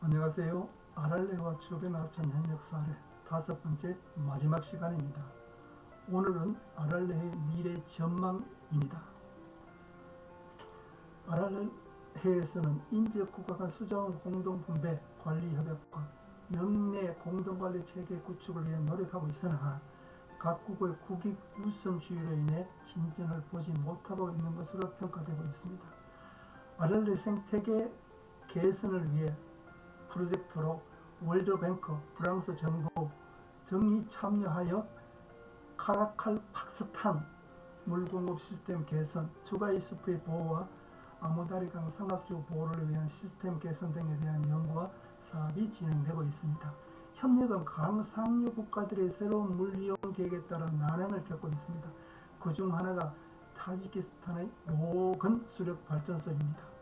안녕하세요. 아랄레와 주변 하천 협력사 아래 5번째 마지막 시간입니다. 오늘은 아랄레의 미래 전망입니다. 아랄레해에서는 인지역 국가 간 수자원 공동분배 관리 협약과 영내 공동관리 체계 구축을 위해 노력하고 있으나 각국의 국익 우선주의로 인해 진전을 보지 못하고 있는 것으로 평가되고 있습니다. 아랄레 생태계 개선을 위해 프로젝트로 월드뱅크, 프랑스 정부 등이 참여하여 카라칼팍스탄 물공급 시스템 개선, 초가이 숲의 보호와 아무다리강 삼각주 보호를 위한 시스템 개선 등에 대한 연구와 사업이 진행되고 있습니다. 협력은 강상류 국가들의 새로운 물 이용 계획에 따라 난항을 겪고 있습니다. 그 중 하나가 타지키스탄의 로건 수력 발전소입니다.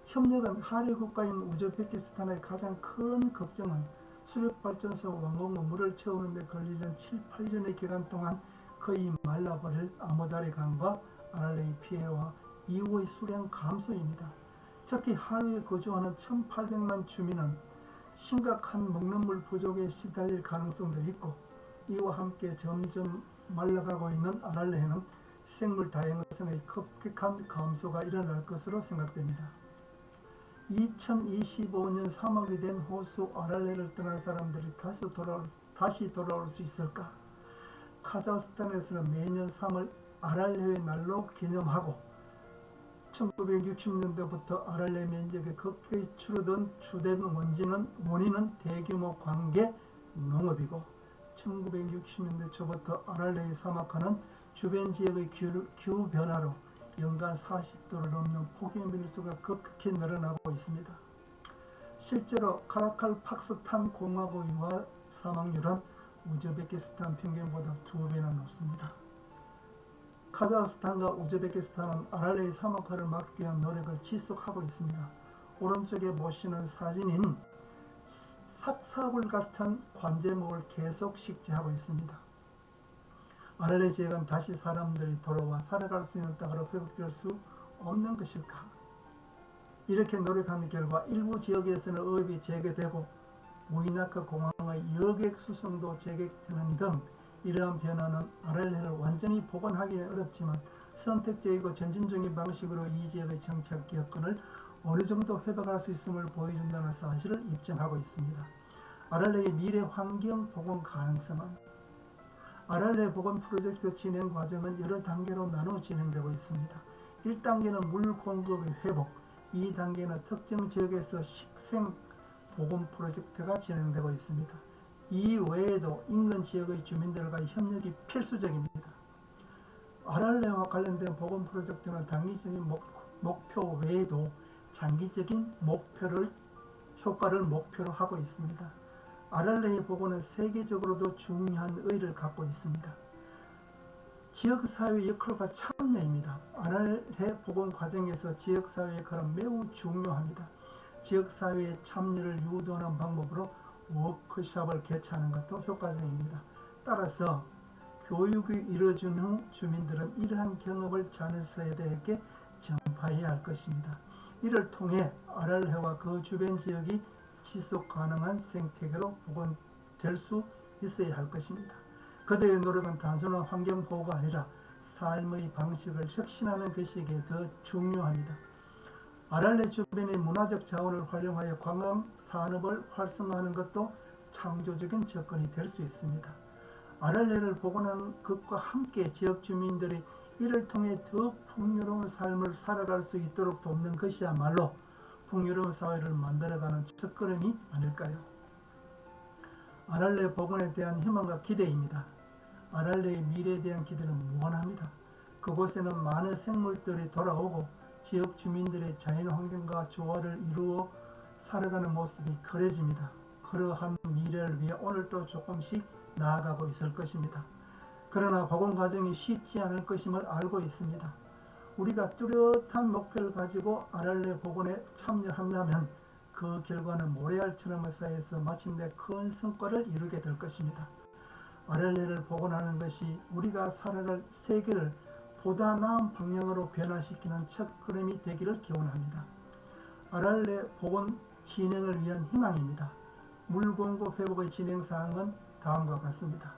협력은 하류 국가인 우즈베키스탄의 가장 큰 걱정은 수력발전소 완공후 물을 채우는 데 걸리는 7-8년의 기간 동안 거의 말라버릴 아무다리 강과 아랄레의 피해와 이후의 수량 감소입니다. 특히 하류에 거주하는 1,800만 주민은 심각한 먹는 물 부족에 시달릴 가능성도 있고, 이와 함께 점점 말라가고 있는 아랄레에는 생물 다양성의 급격한 감소가 일어날 것으로 생각됩니다. 2025년 3억이 된 호수 아랄레를 떠난 사람들이 다시 돌아올 수 있을까? 카자흐스탄에서는 매년 3월 아랄레의 날로 기념하고 1960년대부터 아랄레 면적이 급격히 줄어든 주된 원인은 대규모 관계 농업이고 1960년대 초부터 아랄레의 사막화는 주변 지역의 기후 변화로 연간 40도를 넘는 폭염 일수가 급격히 늘어나고 있습니다. 실제로 카라칼팍스탄 공화국 유아 사망률은 우즈베키스탄 평균보다 2배나 높습니다. 카자흐스탄과 우즈베키스탄은 아랄레의 사막화를 막기 위한 노력을 지속하고 있습니다. 오른쪽에 보시는 사진인 삭사불 같은 관제목을 계속 식재하고 있습니다. 아랄레 지역은 다시 사람들이 돌아와 살아갈 수 있는 땅으로 회복될 수 없는 것일까? 이렇게 노력하는 결과 일부 지역에서는 어업이 재개되고 무이나크 공항의 여객 수송도 재개되는 등 이러한 변화는 아랄레를 완전히 복원하기는 어렵지만 선택적이고 전진적인 방식으로 이 지역의 정착 여건을 어느 정도 회복할 수 있음을 보여준다는 사실을 입증하고 있습니다. 아랄레의 미래 환경 복원 가능성은 아랄레 복원 프로젝트 진행 과정은 여러 단계로 나누어 진행되고 있습니다. 1단계는 물 공급의 회복, 2단계는 특정 지역에서 식생 복원 프로젝트가 진행되고 있습니다. 이 외에도 인근 지역의 주민들과의 협력이 필수적입니다. 아랄레와 관련된 복원 프로젝트는 단기적인 목표 외에도 장기적인 효과를 목표로 하고 있습니다. 아랄레의 복원은 세계적으로도 중요한 의의를 갖고 있습니다. 지역사회의 역할과 참여입니다. 아랄레 복원 과정에서 지역사회의 역할은 매우 중요합니다. 지역사회의 참여를 유도하는 방법으로 워크숍을 개최하는 것도 효과적입니다. 따라서 교육이 이루어진 후 주민들은 이러한 경험을 자녀세대에게 전파해야 할 것입니다. 이를 통해 아랄레와 그 주변 지역이 지속 가능한 생태계로 복원될 수 있어야 할 것입니다. 그들의 노력은 단순한 환경 보호가 아니라 삶의 방식을 혁신하는 것이기에 더 중요합니다. 아랄레 주변의 문화적 자원을 활용하여 관광 산업을 활성화하는 것도 창조적인 접근이 될 수 있습니다. 아랄레를 복원하는 것과 함께 지역 주민들이 이를 통해 더 풍요로운 삶을 살아갈 수 있도록 돕는 것이야말로 풍요로운 사회를 만들어가는 첫걸음이 아닐까요? 아랄레 복원에 대한 희망과 기대입니다. 아랄레의 미래에 대한 기대는 무한합니다. 그곳에는 많은 생물들이 돌아오고 지역 주민들의 자연환경과 조화를 이루어 살아가는 모습이 그려집니다. 그러한 미래를 위해 오늘도 조금씩 나아가고 있을 것입니다. 그러나 복원 과정이 쉽지 않을 것임을 알고 있습니다. 우리가 뚜렷한 목표를 가지고 아랄레 복원에 참여한다면 그 결과는 모래알처럼 쌓여서 마침내 큰 성과를 이루게 될 것입니다. 아랄레를 복원하는 것이 우리가 살아갈 세계를 보다 나은 방향으로 변화시키는 첫걸음이 되기를 기원합니다. 아랄레 복원 진행을 위한 희망입니다. 물 공급 회복의 진행 사항은 다음과 같습니다.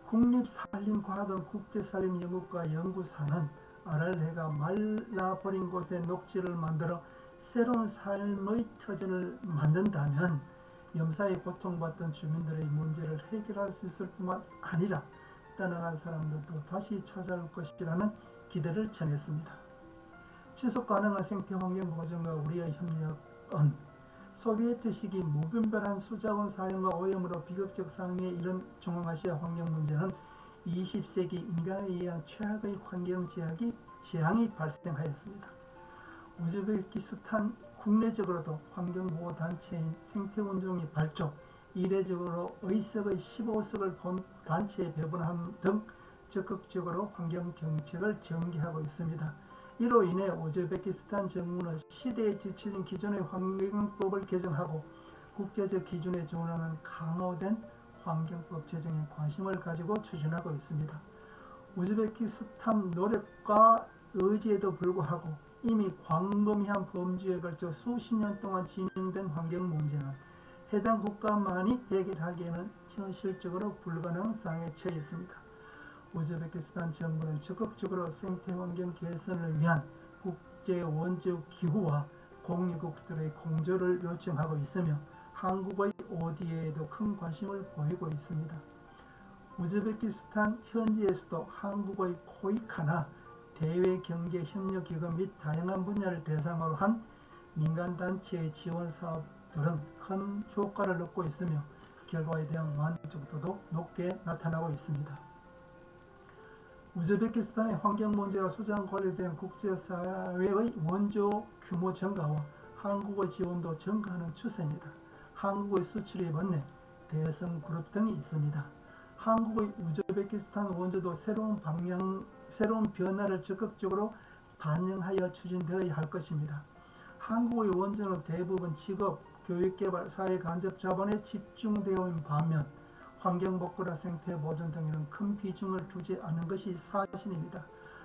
국립산림과학원 국제산림연구과 연구사는 아랄레가 말라버린 곳에 녹지를 만들어 새로운 삶의 터전을 만든다면 염사에 고통받던 주민들의 문제를 해결할 수 있을 뿐만 아니라 떠나간 사람들도 다시 찾아올 것이라는 기대를 전했습니다. 지속 가능한 생태 환경 보존과 우리의 협력은 소비에트 시기 무분별한 수자원 사용과 오염으로 비극적 상황에 이른 중앙아시아 환경 문제는 20세기 인간에 의한 최악의 환경 재앙이 발생하였습니다. 우즈베키스탄 국내적으로도 환경보호단체인 생태운동이 발족, 이례적으로 의석의 15석을 본 단체에 배분함 등 적극적으로 환경정책을 전개하고 있습니다. 이로 인해 우즈베키스탄 정부는 시대에 뒤처진 기존의 환경법을 개정하고 국제적 기준에 준하는 강화된 환경법 제정에 관심을 가지고 추진하고 있습니다. 우즈베키스탄 노력과 의지에도 불구하고 이미 광범위한 범주에 걸쳐 수십 년 동안 진행된 환경 문제는 해당 국가만이 해결하기에는 현실적으로 불가능한 상황에 처해 있습니다. 우즈베키스탄 정부는 적극적으로 생태환경 개선을 위한 국제 원조 기구와 공유국들의 공조를 요청하고 있으며 한국의 ODA에도 큰 관심을 보이고 있습니다. 우즈베키스탄 현지에서도 한국의 코이카나 대외경제협력기금 및 다양한 분야를 대상으로 한 민간단체의 지원 사업들은 큰 효과를 얻고 있으며 결과에 대한 만족도도 높게 나타나고 있습니다. 우즈베키스탄의 환경 문제와 수자원 관리에 대한 국제사회의 원조 규모 증가와 한국의 지원도 증가하는 추세입니다. 한국의 수출입 원내, 대성 그룹 등이 있습니다. 한국의 우즈베키스탄 원조도 새로운 변화를 적극적으로 반영하여 추진되어야 할 것입니다. 한국의 원조는 대부분 직업, 교육개발, 사회간접 자본에 집중되어 있는 반면 환경복구나 생태보존 등에는 큰 비중을 두지 않은 것이 사실입니다.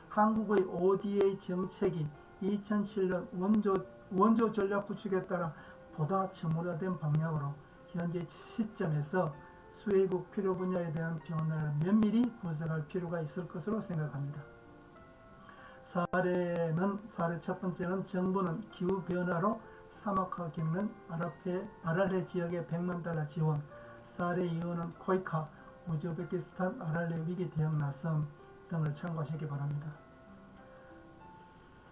한국의 ODA 정책이 2007년 원조 전략 구축에 따라 보다 점유화된 방향으로 현재 시점에서 수혜국 필요 분야에 대한 변화를 면밀히 분석할 필요가 있을 것으로 생각합니다. 사례 첫 번째는 정부는 기후변화로 사막화 겪는 아랄레 지역의 $100만 지원, 사례 2호는 코이카, 우즈베키스탄 아랄레 위기 대응 나섬 등을 참고하시기 바랍니다.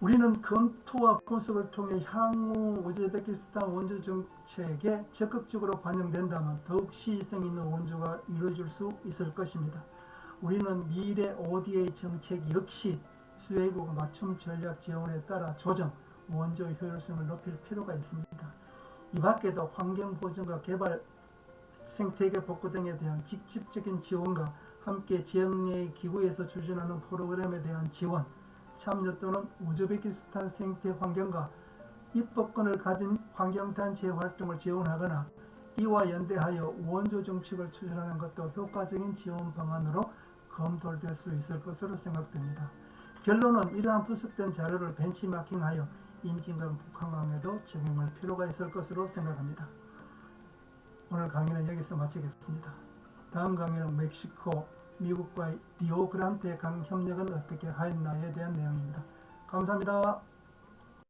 우리는 검토와 분석을 통해 향후 우즈베키스탄 원조 정책에 적극적으로 반영된다면 더욱 시의성 있는 원조가 이루어질 수 있을 것입니다. 우리는 미래 ODA 정책 역시 수혜국 맞춤 전략 지원에 따라 조정, 원조 효율성을 높일 필요가 있습니다. 이 밖에도 환경보존과 개발, 생태계 복구 등에 대한 직접적인 지원과 함께 지역 내 기구에서 추진하는 프로그램에 대한 지원, 참여 또는 우즈베키스탄 생태 환경과 입법권을 가진 환경단체 활동을 지원하거나 이와 연대하여 원조 정책을 추진하는 것도 효과적인 지원 방안으로 검토될 수 있을 것으로 생각됩니다. 결론은 이러한 분석된 자료를 벤치마킹하여 임진강, 북한강에도 적용할 필요가 있을 것으로 생각합니다. 오늘 강의는 여기서 마치겠습니다. 다음 강의는 멕시코, 미국과의 리오그란데 강 협력은 어떻게 하였나에 대한 내용입니다. 감사합니다.